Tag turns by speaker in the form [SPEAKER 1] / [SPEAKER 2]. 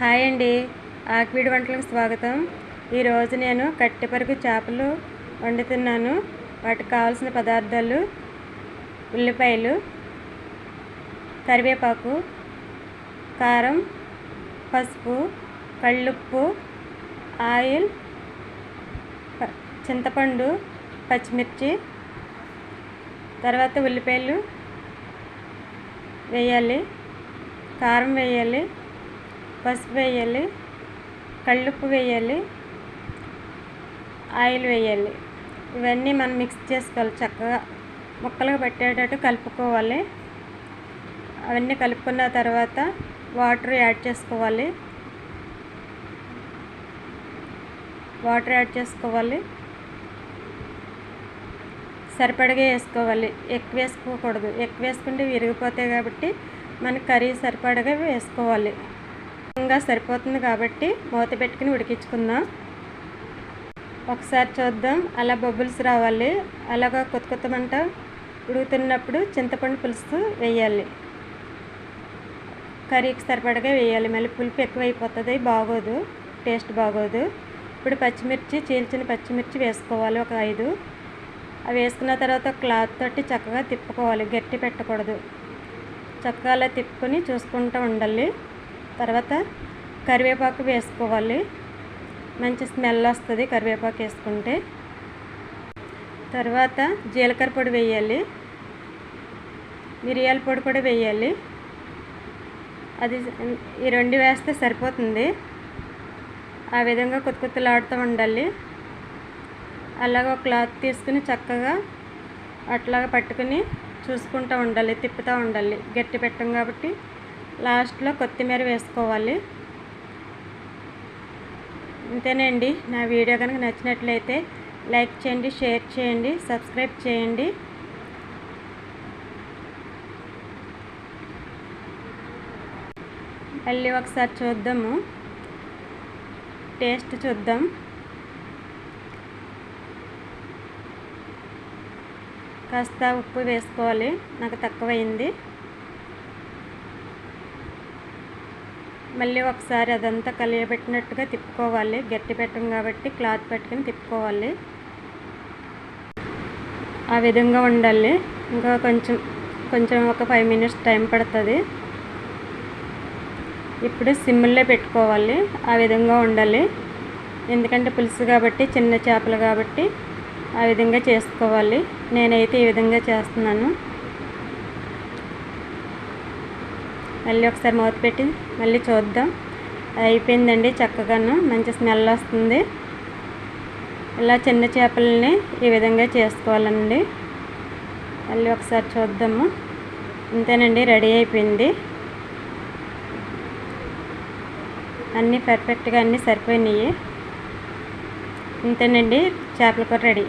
[SPEAKER 1] Hi అండి, ఆక్విడ్ వంటలకు స్వాగతం. ఈరోజు నేను కట్టెపరుగు చేపలు వండుతున్నాను. వాటికి కావాల్సిన పదార్థాలు: ఉల్లిపాయలు, కరివేపాకు, కారం, పసుపు, కళ్ళుప్పు, ఆయిల్, చింతపండు, పచ్చిమిర్చి. తర్వాత ఉల్లిపాయలు వేయాలి, కారం వేయాలి, పసుపు వేయాలి, కళ్ళుప్పు వేయాలి, ఆయిల్ వేయాలి. ఇవన్నీ మనం మిక్స్ చేసుకోవాలి. చక్కగా ముక్కలకు పట్టేటట్టు కలుపుకోవాలి. అవన్నీ కలుపుకున్న తర్వాత వాటర్ యాడ్ చేసుకోవాలి. సరిపడగా వేసుకోవాలి, ఎక్కువ వేసుకోకూడదు. ఎక్కువ వేసుకుంటే విరిగిపోతాయి కాబట్టి మనకి కర్రీ సరిపడగా వేసుకోవాలి. ఇంకా సరిపోతుంది కాబట్టి మూత పెట్టుకుని ఉడికించుకుందాం. ఒకసారి చూద్దాం. అలా బబుల్స్ రావాలి. అలాగా కొత్త మంట ఉడుకుతున్నప్పుడు చింతపండు పులుసు వేయాలి. కర్రీకి సరిపడగా వేయాలి. మళ్ళీ పులుపు ఎక్కువ అయిపోతుంది, బాగోదు, టేస్ట్ బాగోదు. ఇప్పుడు పచ్చిమిర్చి, చీల్చిన పచ్చిమిర్చి వేసుకోవాలి, ఒక 5. అవి వేసుకున్న తర్వాత క్లాత్ తోటి చక్కగా తిప్పుకోవాలి, గట్టి పెట్టకూడదు. చక్కగా అలా తిప్పుకొని చూసుకుంటూ ఉండాలి. తర్వాత కరివేపాకు వేసుకోవాలి. మంచి స్మెల్ వస్తుంది కరివేపాకు వేసుకుంటే. తర్వాత జీలకర్ర పొడి వేయాలి, మిరియాల పొడి కూడా వేయాలి. అది ఈ 2 వేస్తే సరిపోతుంది. ఆ విధంగా కొత్తులాడుతూ ఉండాలి. అలాగ ఒక క్లాత్ తీసుకుని చక్కగా అట్లాగా పట్టుకుని చూసుకుంటూ ఉండాలి, తిప్పుతూ ఉండాలి. గట్టి పెట్టం కాబట్టి లాస్ట్లో కొత్తిమీర వేసుకోవాలి. అంతేనండి. నా వీడియో కనుక నచ్చినట్లయితే లైక్ చేయండి, షేర్ చేయండి, సబ్స్క్రైబ్ చేయండి. మళ్ళీ ఒకసారి చూద్దాము, టేస్ట్ చూద్దాం. కాస్త ఉప్పు వేసుకోవాలి, నాకు తక్కువైంది. మళ్ళీ ఒకసారి అదంతా కలియబెట్టినట్టుగా తిప్పుకోవాలి. గట్టి పెట్టం కాబట్టి క్లాత్ పెట్టుకుని తిప్పుకోవాలి. ఆ విధంగా ఉండాలి. ఇంకా కొంచెం ఒక 5 మినిట్స్ టైం పడుతుంది. ఇప్పుడు సిమ్లో పెట్టుకోవాలి. ఆ విధంగా ఉండాలి. ఎందుకంటే పులుసు కాబట్టి, చిన్న చేపలు కాబట్టి ఆ విధంగా చేసుకోవాలి. నేనైతే ఈ విధంగా చేస్తున్నాను. మళ్ళీ ఒకసారి మూత పెట్టి మళ్ళీ చూద్దాం. అయిపోయిందండి. చక్కగాను మంచి స్మెల్ వస్తుంది. ఇలా చిన్న చేపలని ఈ విధంగా చేసుకోవాలండి. మళ్ళీ ఒకసారి చూద్దాము. అంతేనండి, రెడీ అయిపోయింది. అన్నీ పర్ఫెక్ట్గా అన్నీ సరిపోయినాయి. అంతేనండి, చేపల కూర రెడీ.